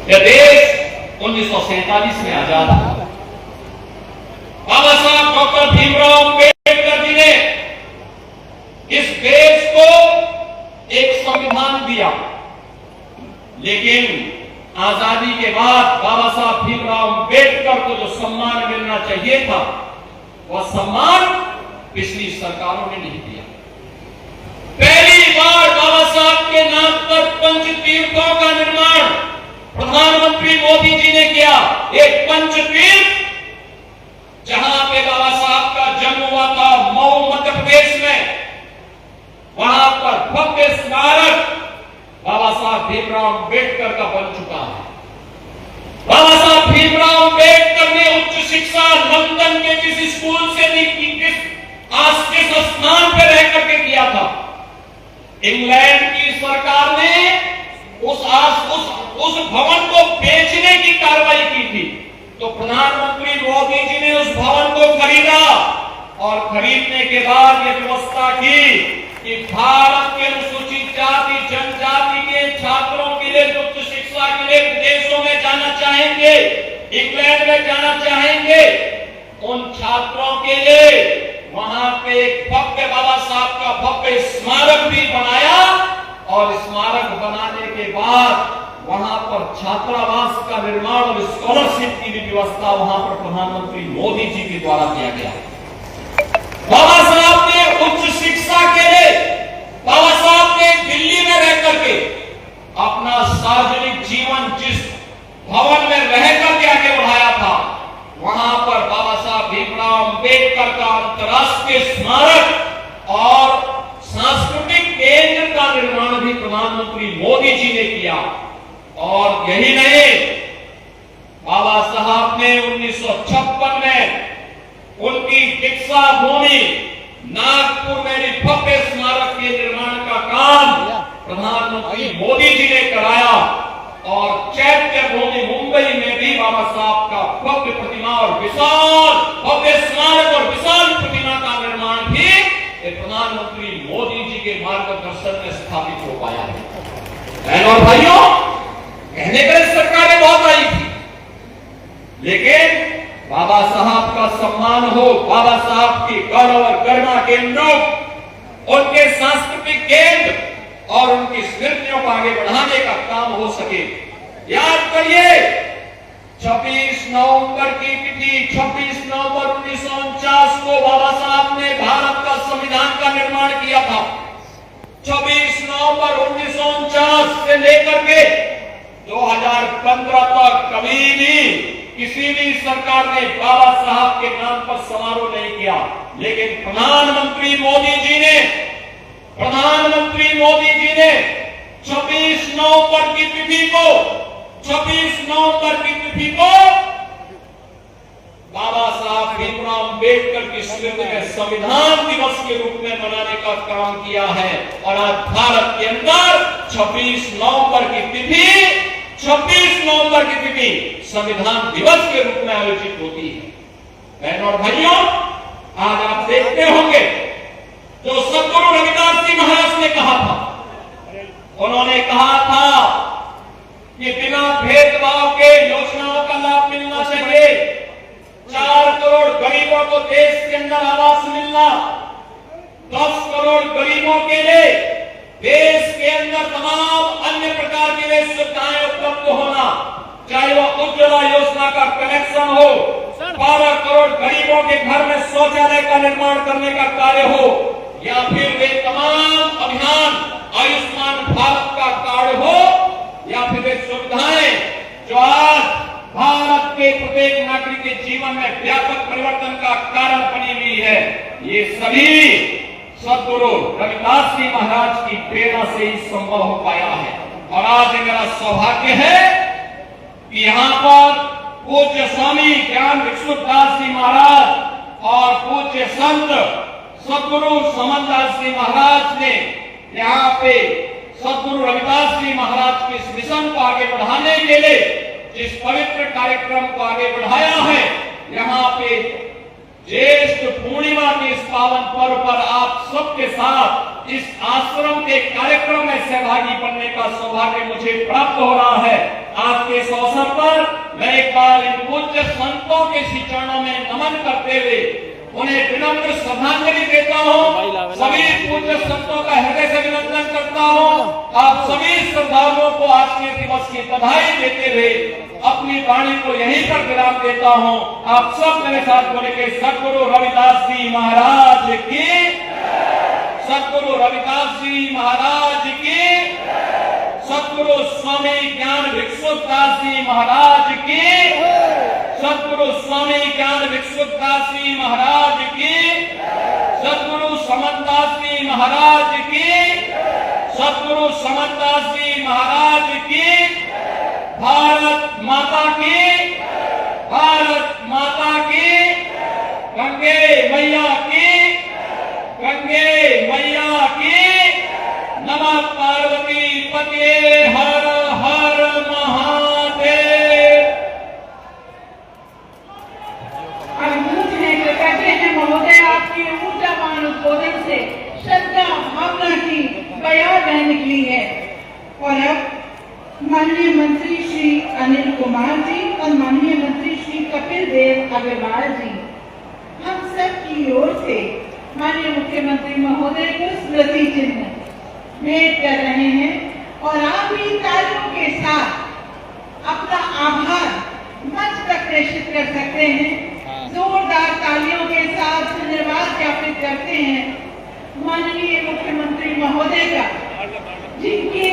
यह देश 1947 में आजाद हुआ। बाबा साहब डॉक्टर भीमराव अम्बेडकर जी ने इस देश को एक संविधान दिया, लेकिन आजादी के बाद बाबा साहब भीमराव अम्बेडकर को जो सम्मान मिलना चाहिए था, वह सम्मान पिछली सरकारों ने नहीं दिया। पहली बार बाबा साहब के नाम पर पंचतीर्थों का निर्माण प्रधानमंत्री मोदी जी ने किया। एक पंचतीर्थ जहां पे बाबा साहब का जन्म हुआ था, मऊ मध्य प्रदेश में, वहां पर भव्य स्मारक बाबा साहब भीमराव अम्बेडकर का बन चुका है। बाबा साहब भीमराव अम्बेडकर ने उच्च शिक्षा लंदन के जिस स्कूल से किस स्थान पर रह करके किया था, इंग्लैंड की सरकार ने उस भवन को बेचने की कार्रवाई की थी, तो प्रधानमंत्री मोदी जी ने उस भवन को खरीदा और खरीदने के बाद यह व्यवस्था की कि भारत के अनुसूचित जाति जनजाति के छात्रों के लिए उच्च शिक्षा के लिए विदेशों में जाना चाहेंगे, इंग्लैंड में जाना चाहेंगे, उन छात्रों के लिए वहां पे एक भव्य बाबा साहब का भव्य स्मारक भी बनाया और स्मारक बनाने के बाद वहां पर छात्रावास का निर्माण और स्कॉलरशिप की भी व्यवस्था वहां पर प्रधानमंत्री मोदी जी के द्वारा किया गया। बाबा साहब ने उच्च शिक्षा के लिए बाबा साहब ने दिल्ली में रह करके अपना सार्वजनिक जीवन जिस भवन में रह करके आगे बढ़ाया था, वहां पर बाबा साहब भीमराव अम्बेडकर का अंतर्राष्ट्रीय स्मारक और सांस्कृतिक केंद्र का निर्माण भी प्रधानमंत्री मोदी जी ने किया। और यही नहीं, बाबा साहब ने 1956 में उनकी दीक्षा भूमि नागपुर में भी भव्य स्मारक के निर्माण का काम प्रधानमंत्री मोदी जी ने कराया और चैत्य भूमि मुंबई में भी बाबा साहब का भव्य प्रतिमा और विशाल भव्य स्मारक और विशाल प्रतिमा का निर्माण भी प्रधानमंत्री मोदी जी के मार्गदर्शन में स्थापित हो पाया है। बहनों और भाइयों, कहने के लिए सरकारें बहुत आई थी, लेकिन बाबा साहब का सम्मान हो, बाबा साहब की गौरव और गरिमा के अनुरूप उनके सांस्कृतिक केंद्र और उनकी स्मृतियों को आगे बढ़ाने का काम हो सके। याद करिए, 26 नवंबर की तिथि 26 नवंबर 1949 को बाबा साहब ने भारत का संविधान का निर्माण किया था। 26 नवंबर 1949 से लेकर के 2015 तक कभी भी किसी भी सरकार ने बाबा साहब के नाम पर समारोह नहीं किया, लेकिन प्रधानमंत्री मोदी जी ने 26 नवंबर की तिथि को बाबा साहब भीमराव अम्बेडकर की स्मृति में संविधान दिवस के रूप में मनाने का काम किया है। और आज भारत के अंदर 26 नवंबर की तिथि संविधान दिवस के रूप में आयोजित होती है। बहनों और भाइयों, आज आप देखते होंगे जो सद्गुरु रविदास जी महाराज ने कहा था, उन्होंने कहा था कि बिना भेदभाव के योजनाओं का लाभ मिलना चाहिए, 4 करोड़ गरीबों को देश के अंदर आवास मिलना, 10 करोड़ गरीबों के लिए देश के अंदर तमाम अन्य प्रकार की सुविधाएं उपलब्ध होना, चाहे वह उज्ज्वला योजना का कनेक्शन हो, 12 करोड़ गरीबों के घर में शौचालय का निर्माण करने का कार्य हो, या फिर वे तमाम अभियान आयुष्मान भारत का कार्ड हो, या फिर वे सुविधाएं जो आज भारत के प्रत्येक नागरिक के जीवन में व्यापक परिवर्तन का कारण बनी हुई है, ये सभी सद्गुरु रविदास जी महाराज की प्रेरणा से ही संभव हो पाया है। और आज मेरा सौभाग्य है कि यहाँ पर पूज्य स्वामी ज्ञान विक्षुदास जी महाराज और पूज्य संत सद्गुरु समनदास जी महाराज ने यहाँ पे सद्गुरु रविदास जी महाराज के इस मिशन को आगे बढ़ाने के लिए जिस पवित्र कार्यक्रम को आगे बढ़ाया है, यहाँ पे ज्येष्ठ पूर्णिमा के इस पावन पर्व पर आप सबके साथ इस आश्रम के कार्यक्रम में सहभागी बनने का सौभाग्य मुझे प्राप्त हो रहा है। आज के इस अवसर पर मैं एक बार इन पूज्य संतों के श्री चरणों में नमन करते हुए उन्हें विनम्र श्रद्धांजलि देता हूँ। सभी पूज्य संतों का हृदय से अभिनंदन करता हूँ। आप सभी श्रद्धालुओं को आज के दिवस की बधाई देते हुए अपनी वाणी को यहीं पर विराम देता हूँ। आप सब मेरे साथ बोले के सद्गुरु रविदास जी महाराज की, सद्गुरु रविदास जी महाराज की, सद्गुरु स्वामी ज्ञान भिक्षुदास जी महाराज की, सद्गुरु स्वामी ज्ञान भिक्षुदास जी महाराज की, सद्गुरु समनदास जी महाराज की, सद्गुरु समनदास जी महाराज की। भारत माता की, भारत माता की, गंगे मैया की, गंगे मैया की। नमः पार्वती पते, हर हर महादेव। कहते हैं महोदय, आपकी ऊर्जावान उद्बोधन से श्रद्धा भावना की बयां बह निकली है। और अब माननीय मंत्री श्री अनिल कुमार जी और माननीय मंत्री श्री कपिल देव अग्रवाल जी हम सब की ओर से माननीय मुख्यमंत्री महोदय को स्मृति चिन्ह भेंट कर रहे हैं। और आप भी तालियों के साथ अपना आभार मंच तक प्रेषित कर सकते हैं। जोरदार तालियों के साथ धन्यवाद ज्ञापित करते हैं माननीय मुख्यमंत्री महोदय का, जिनके